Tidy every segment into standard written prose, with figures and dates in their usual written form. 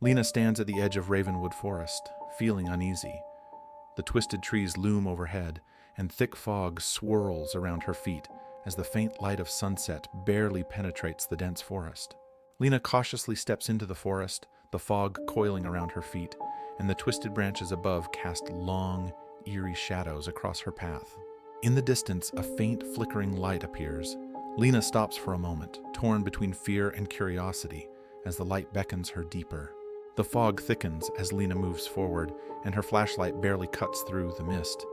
Lena stands at the edge of Ravenwood Forest, feeling uneasy. The twisted trees loom overhead, and thick fog swirls around her feet as the faint light of sunset barely penetrates the dense forest. Lena cautiously steps into the forest, the fog coiling around her feet, and the twisted branches above cast long, eerie shadows across her path. In the distance, a faint flickering light appears. Lena stops for a moment, torn between fear and curiosity, as the light beckons her deeper. The fog thickens as Lena moves forward, and her flashlight barely cuts through the mist.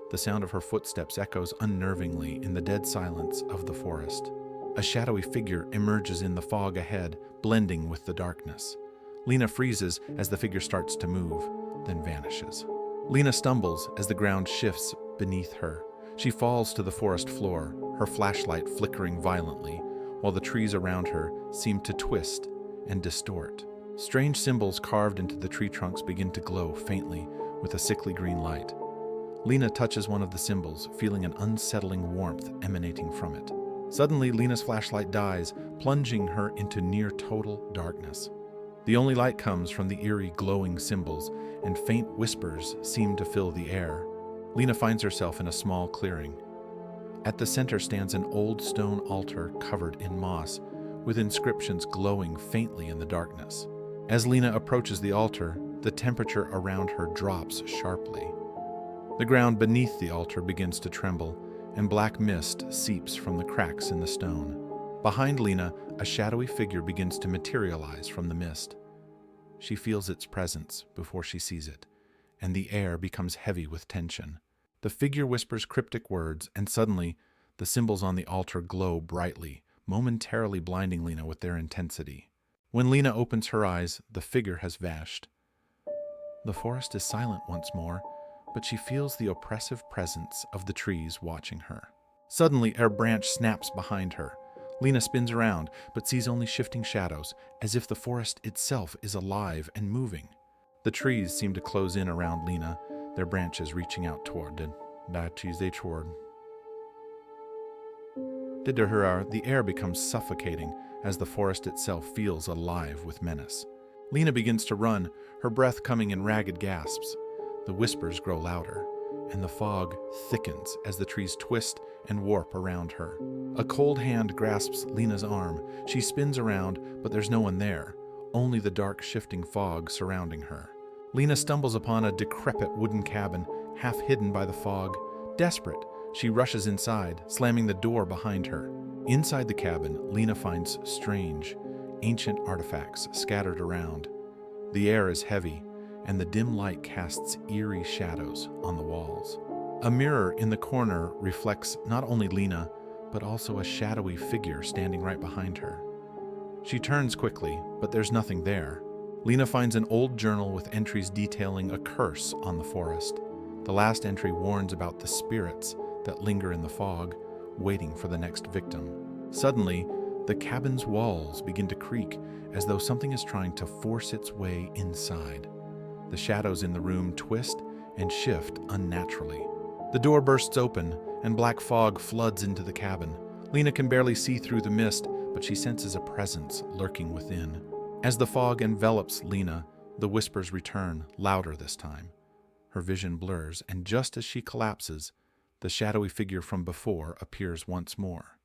The sound of her footsteps echoes unnervingly in the dead silence of the forest. A shadowy figure emerges in the fog ahead, blending with the darkness. Lena freezes as the figure starts to move, then vanishes. Lena stumbles as the ground shifts beneath her. She falls to the forest floor, her flashlight flickering violently, while the trees around her seem to twist and distort. Strange symbols carved into the tree trunks begin to glow faintly with a sickly green light. Lena touches one of the symbols, feeling an unsettling warmth emanating from it. Suddenly, Lena's flashlight dies, plunging her into near-total darkness. The only light comes from the eerie, glowing symbols, and faint whispers seem to fill the air. Lena finds herself in a small clearing. At the center stands an old stone altar covered in moss, with inscriptions glowing faintly in the darkness. As Lena approaches the altar, the temperature around her drops sharply. The ground beneath the altar begins to tremble, and black mist seeps from the cracks in the stone. Behind Lena, a shadowy figure begins to materialize from the mist. She feels its presence before she sees it, and the air becomes heavy with tension. The figure whispers cryptic words, and suddenly, the symbols on the altar glow brightly, momentarily blinding Lena with their intensity. When Lena opens her eyes, the figure has vanished. The forest is silent once more, but she feels the oppressive presence of the trees watching her. Suddenly, a branch snaps behind her. Lena spins around, but sees only shifting shadows, as if the forest itself is alive and moving. The trees seem to close in around Lena, their branches reaching out toward the the air becomes suffocating as the forest itself feels alive with menace. Lena begins to run, her breath coming in ragged gasps. The whispers grow louder, and the fog thickens as the trees twist and warp around her. A cold hand grasps Lena's arm. She spins around, but there's no one there, only the dark shifting fog surrounding her. Lena stumbles upon a decrepit wooden cabin, half hidden by the fog. Desperate, she rushes inside, slamming the door behind her. Inside the cabin, Lena finds strange, ancient artifacts scattered around. The air is heavy, and the dim light casts eerie shadows on the walls. A mirror in the corner reflects not only Lena, but also a shadowy figure standing right behind her. She turns quickly, but there's nothing there. Lena finds an old journal with entries detailing a curse on the forest. The last entry warns about the spirits that linger in the fog, waiting for the next victim. Suddenly, the cabin's walls begin to creak as though something is trying to force its way inside. The shadows in the room twist and shift unnaturally. The door bursts open, and black fog floods into the cabin. Lena can barely see through the mist, but she senses a presence lurking within. As the fog envelops Lena, the whispers return, louder this time. Her vision blurs, and just as she collapses, the shadowy figure from before appears once more.